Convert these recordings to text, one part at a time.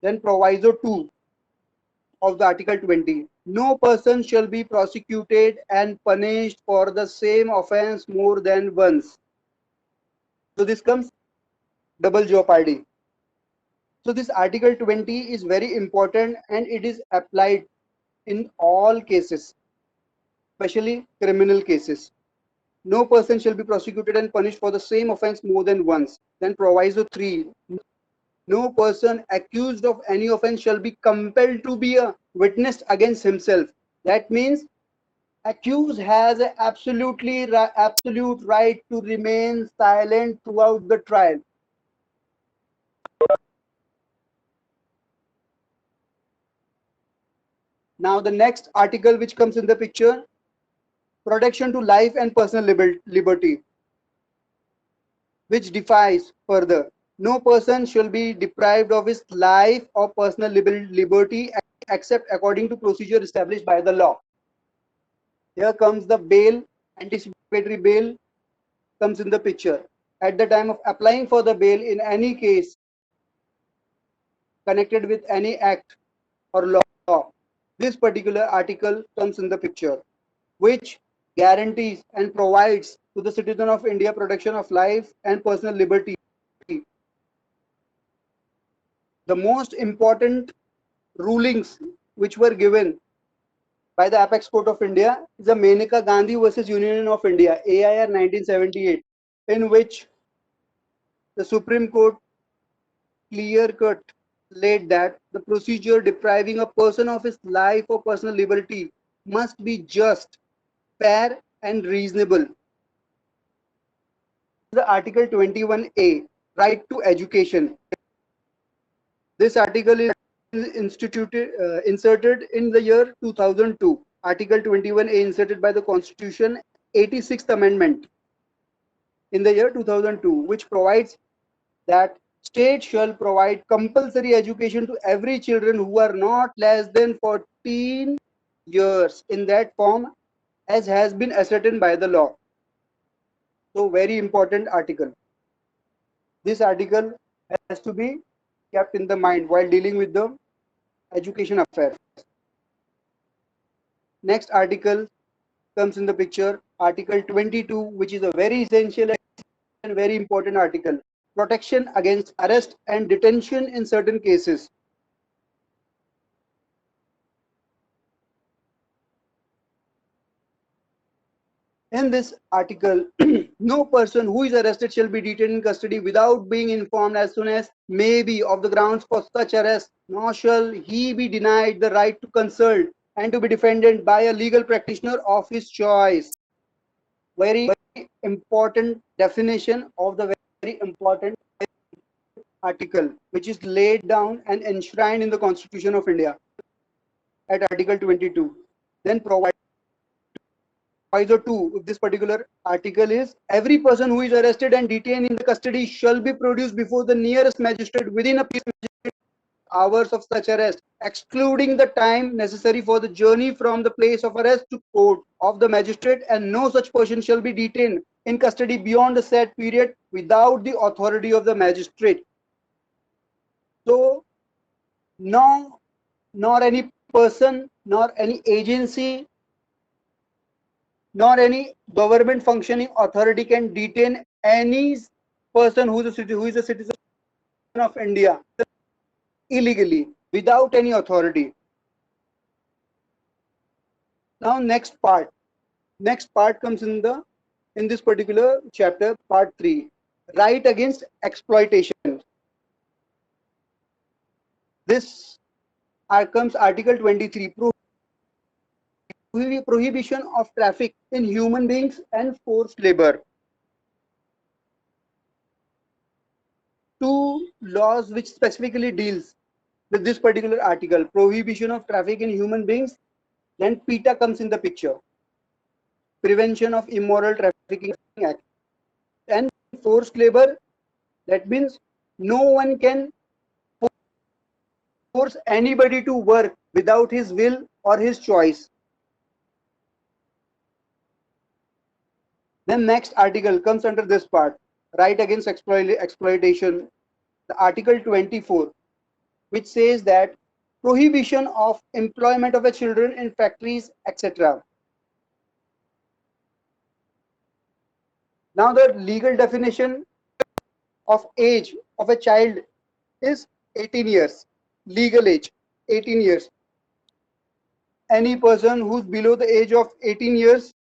Then proviso 2 of the Article 20. No person shall be prosecuted and punished for the same offense more than once. So this comes double jeopardy. So this Article 20 is very important and it is applied in all cases, especially criminal cases. No person shall be prosecuted and punished for the same offense more than once. Then proviso 3. No person accused of any offense shall be compelled to be a witness against himself. That means accused has an absolute right to remain silent throughout the trial. Now the next article which comes in the picture, protection to life and personal liberty, which defines further, no person shall be deprived of his life or personal liberty except according to procedure established by the law. Here comes the bail, anticipatory bail comes in the picture. At the time of applying for the bail in any case connected with any act or law, this particular article comes in the picture, which guarantees and provides to the citizen of India protection of life and personal liberty. The most important rulings which were given by the Apex Court of India is the Maneka Gandhi versus Union of India, AIR 1978, in which the Supreme Court clear cut laid that the procedure depriving a person of his life or personal liberty must be just, fair, and reasonable. The Article 21A, right to education. This article is inserted in the year 2002. Article 21A inserted by the Constitution 86th Amendment in the year 2002, which provides that state shall provide compulsory education to every children who are not less than 14 years in that form as has been ascertained by the law. So very important article. This article has to be kept in the mind while dealing with the education affairs. Next article comes in the picture, Article 22, which is a very essential and very important article. Protection against arrest and detention in certain cases. In this article, no person who is arrested shall be detained in custody without being informed as soon as may be of the grounds for such arrest, nor shall he be denied the right to consult and to be defended by a legal practitioner of his choice. Very important definition of the very important article, which is laid down and enshrined in the Constitution of India at Article 22. Then proviso 2 of this particular article is, every person who is arrested and detained in the custody shall be produced before the nearest magistrate within a hours of such arrest, excluding the time necessary for the journey from the place of arrest to court of the magistrate, and no such person shall be detained in custody beyond the set period without the authority of the magistrate. So, no, nor any person, nor any agency, nor any government functioning authority can detain any person who is a citizen of India illegally without any authority. Now next part comes in this particular chapter, part 3, right against exploitation. This comes Article 23, prohibition of traffic in human beings and forced labor. Two laws which specifically deals with this particular article, prohibition of traffic in human beings. Then PETA comes in the picture, Prevention of Immoral Trafficking Act. And forced labor, that means no one can force anybody to work without his will or his choice. Then next article comes under this part, right against exploitation. The Article 24, which says that prohibition of employment of a children in factories, etc. Now the legal definition of age of a child is 18 years. Legal age, 18 years. Any person who's below the age of 18 years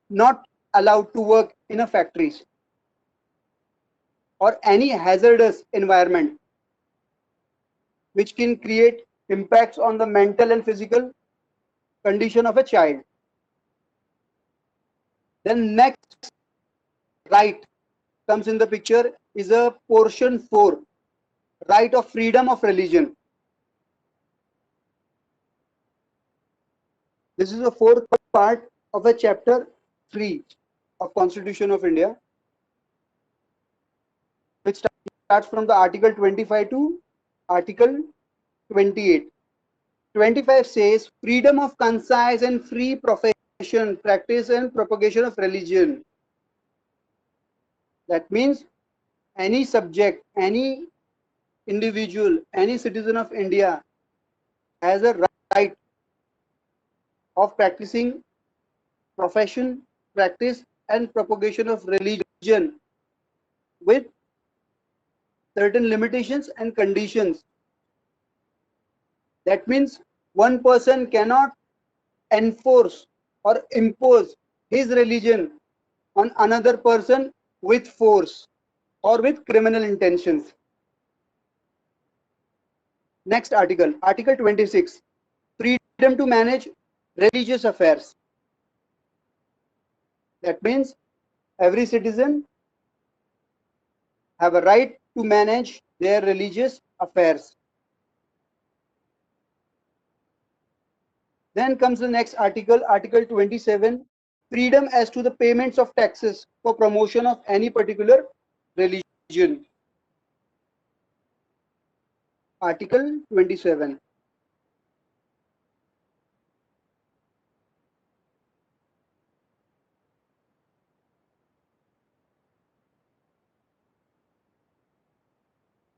not allowed to work in a factories or any hazardous environment which can create impacts on the mental and physical condition of a child. Then next right comes in the picture is a portion 4, right of freedom of religion. This is the fourth part of a chapter 3 of Constitution of India, which starts from the article 25 to article 28. 25 says freedom of concise and free profession, practice and propagation of religion. That means any subject, any individual, any citizen of India has a right of practicing profession, practice and propagation of religion with certain limitations and conditions. That means one person cannot enforce or impose his religion on another person with force or with criminal intentions. Next article, Article 26, freedom to manage religious affairs. That means every citizen have a right to manage their religious affairs. Then comes the next article, Article 27, freedom as to the payments of taxes for promotion of any particular religion. Article 27.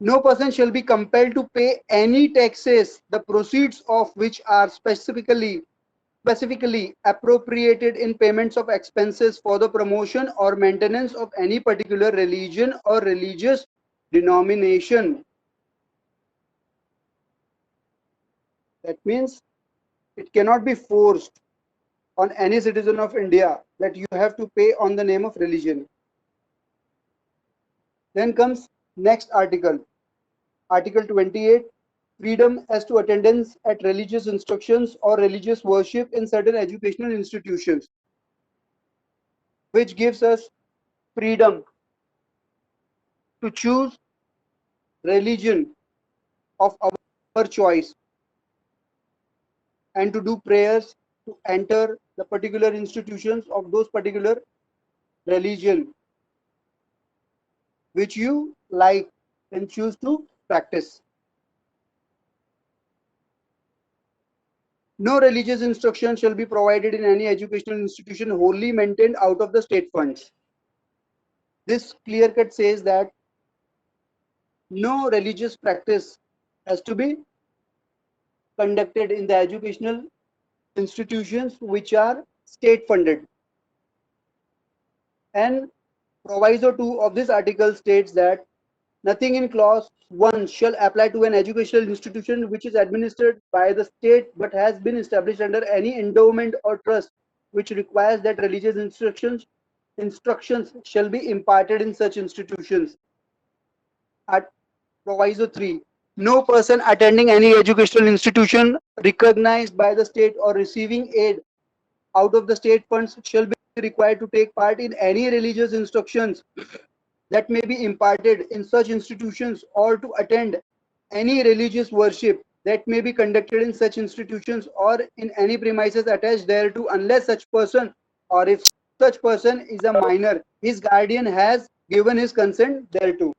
No person shall be compelled to pay any taxes, the proceeds of which are specifically appropriated in payments of expenses for the promotion or maintenance of any particular religion or religious denomination. That means it cannot be forced on any citizen of India that you have to pay on the name of religion. Then comes next article, Article 28, freedom as to attendance at religious instructions or religious worship in certain educational institutions, which gives us freedom to choose religion of our choice and to do prayers to enter the particular institutions of those particular religion which you like and choose to practice. No religious instruction shall be provided in any educational institution wholly maintained out of the state funds. This clear cut says that no religious practice has to be conducted in the educational institutions which are state funded. And proviso 2 of this article states that nothing in clause 1 shall apply to an educational institution which is administered by the state but has been established under any endowment or trust which requires that religious instructions shall be imparted in such institutions. At proviso 3, no person attending any educational institution recognized by the state or receiving aid out of the state funds shall be required to take part in any religious instructions that may be imparted in such institutions or to attend any religious worship that may be conducted in such institutions or in any premises attached thereto, unless such person or if such person is a minor, his guardian has given his consent thereto.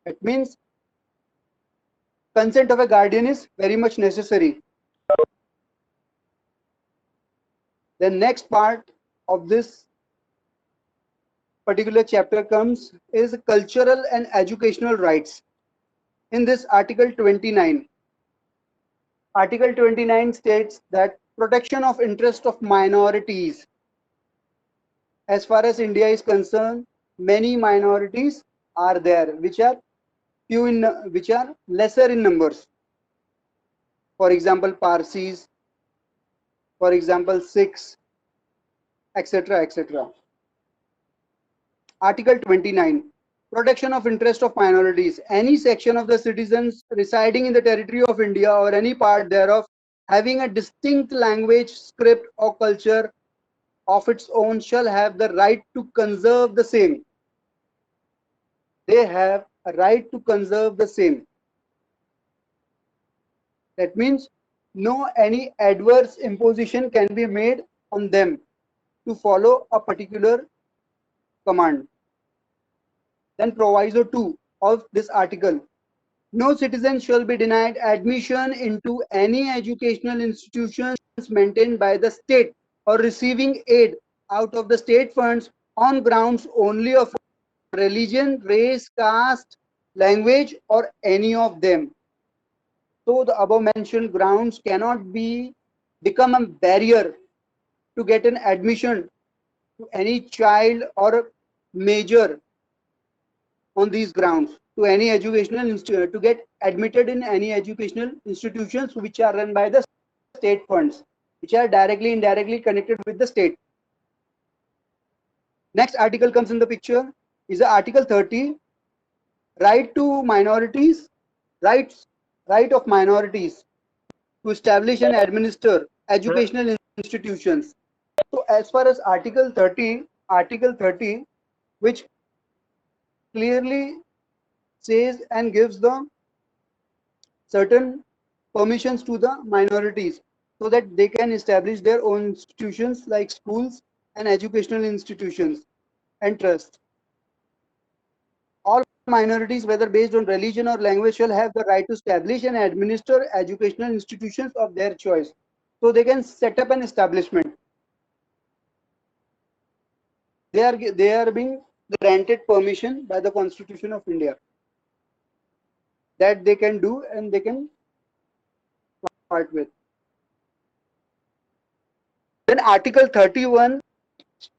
It means consent of a guardian is very much necessary. The next part of this particular chapter comes is cultural and educational rights. In this Article 29, Article 29 states that protection of interest of minorities. As far as India is concerned, many minorities are there, which are which are lesser in numbers. For example, Parsis, for example, Sikhs, etc., etc. Article 29. Protection of interest of minorities. Any section of the citizens residing in the territory of India or any part thereof having a distinct language, script or culture of its own shall have the right to conserve the same. They have a right to conserve the same. That means no any adverse imposition can be made on them to follow a particular command. Then proviso 2 of this article. No citizen shall be denied admission into any educational institutions maintained by the state or receiving aid out of the state funds on grounds only of religion, race, caste, language, or any of them. So the above mentioned grounds cannot become a barrier to get an admission to any child or major on these grounds to any educational to get admitted in any educational institutions which are run by the state funds, which are directly indirectly connected with the state. Next article comes in the picture is the Article 30, right to minorities, rights right of minorities to establish and administer educational institutions. So as far as Article 30, which clearly says and gives the certain permissions to the minorities so that they can establish their own institutions like schools and educational institutions and trusts. All minorities, whether based on religion or language, shall have the right to establish and administer educational institutions of their choice. So they can set up an establishment. They are being granted permission by the Constitution of India that they can do and they can part with. Then Article 31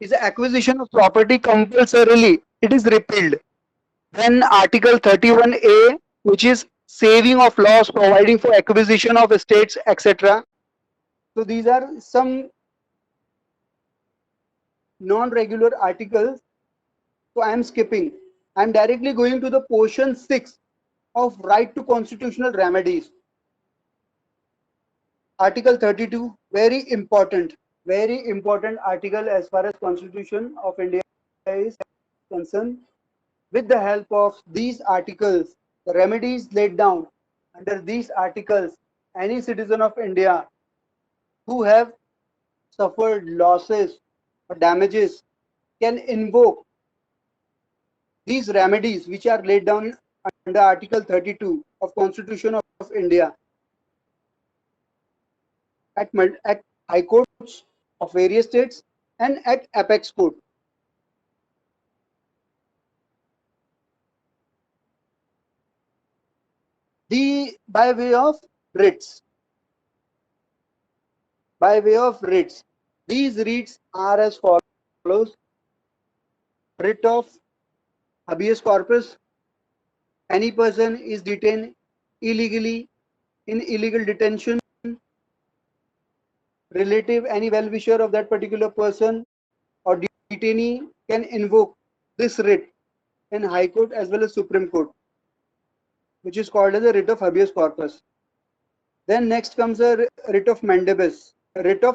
is the acquisition of property compulsorily. It is repealed. Then Article 31A, which is saving of laws providing for acquisition of estates, etc. So these are some non-regular articles. So I am skipping. I am directly going to the portion 6 of right to constitutional remedies. Article 32, very important article as far as Constitution of India is concerned. With the help of these articles, the remedies laid down under these articles, any citizen of India who have suffered losses or damages can invoke these remedies which are laid down under Article 32 of Constitution of India at high courts of various states and at apex court. By way of writs. By way of writs. These writs are as follows. Writ of habeas corpus. Any person is detained illegally in illegal detention. Relative, any well-wisher of that particular person or detainee can invoke this writ in High Court as well as Supreme Court, which is called as a writ of habeas corpus. Then next comes a writ of mandibus, a writ of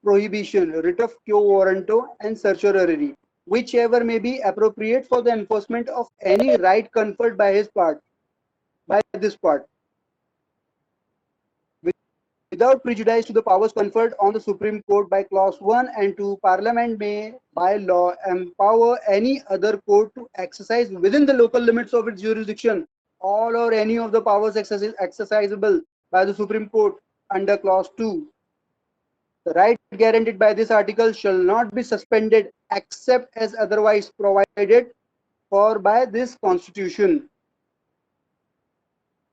prohibition, a writ of quo warranto, and certiorari, whichever may be appropriate for the enforcement of any right conferred by this part, without prejudice to the powers conferred on the Supreme Court by Clause 1 and 2. Parliament may, by law, empower any other court to exercise within the local limits of its jurisdiction all or any of the powers exercisable by the Supreme Court under Clause 2. The right guaranteed by this article shall not be suspended except as otherwise provided for by this Constitution.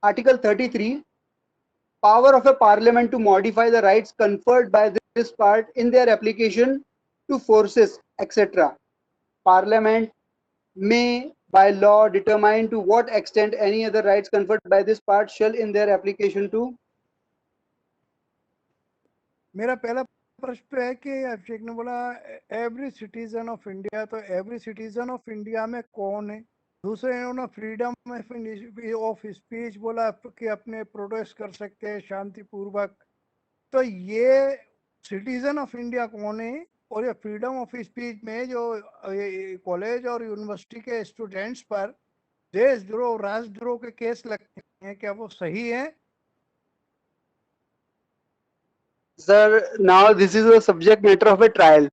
Article 33. Power of a parliament to modify the rights conferred by this part in their application to forces, etc. Parliament may by law determine to what extent any other rights conferred by this part shall in their application to. मेरा पहला प्रश्न है कि अभिषेक ने बोला every citizen of India, तो every citizen of India में कौन है? दूसरे उन्होंने फ्रीडम ऑफ स्पीच बोला कि अपने प्रोटेस्ट कर सकते हैं शांतिपूर्वक, तो ये सिटीजन ऑफ इंडिया कौन है? और ये फ्रीडम ऑफ स्पीच में जो कॉलेज और यूनिवर्सिटी के स्टूडेंट्स पर देशद्रोह राष्ट्रद्रोह के केस लगते हैं, क्या वो सही है? Sir, now this is a subject matter of a trial.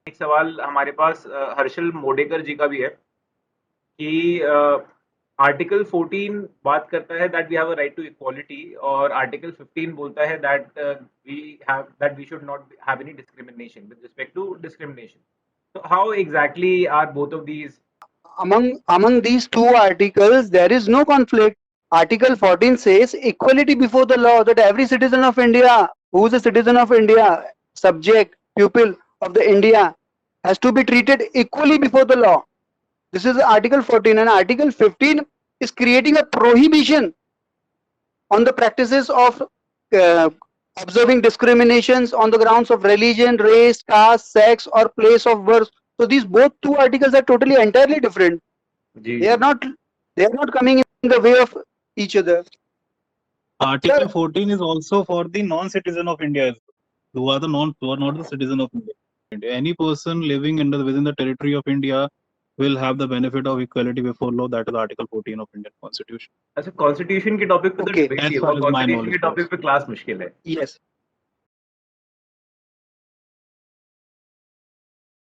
एक सवाल हमारे पास हर्षल मोडेकर जी का भी है कि आर्टिकल 14 बात करता है that we have a right to equality, और आर्टिकल 15 बोलता है that we should not have any discrimination with respect to discrimination. So how exactly are both of these? Among these two articles, there is no conflict. Article 14 says equality before the law, that every citizen of India who is a citizen of India, subject, pupil of the India, has to be treated equally before the law. This is Article 14, and Article 15 is creating a prohibition on the practices of observing discriminations on the grounds of religion, race, caste, sex, or place of birth. So these both two articles are totally entirely different. They are not coming in the way of each other. Article 14 is also for the non-citizen of India, who are not the citizen of India. Any person living within the territory of India will have the benefit of equality before law. That is Article 14 of Indian Constitution. अच्छा, constitution के topic पे तो Okay. debate As ही far होगा, as my constitution knowledge के topic पे class मुश्किल है. Yes.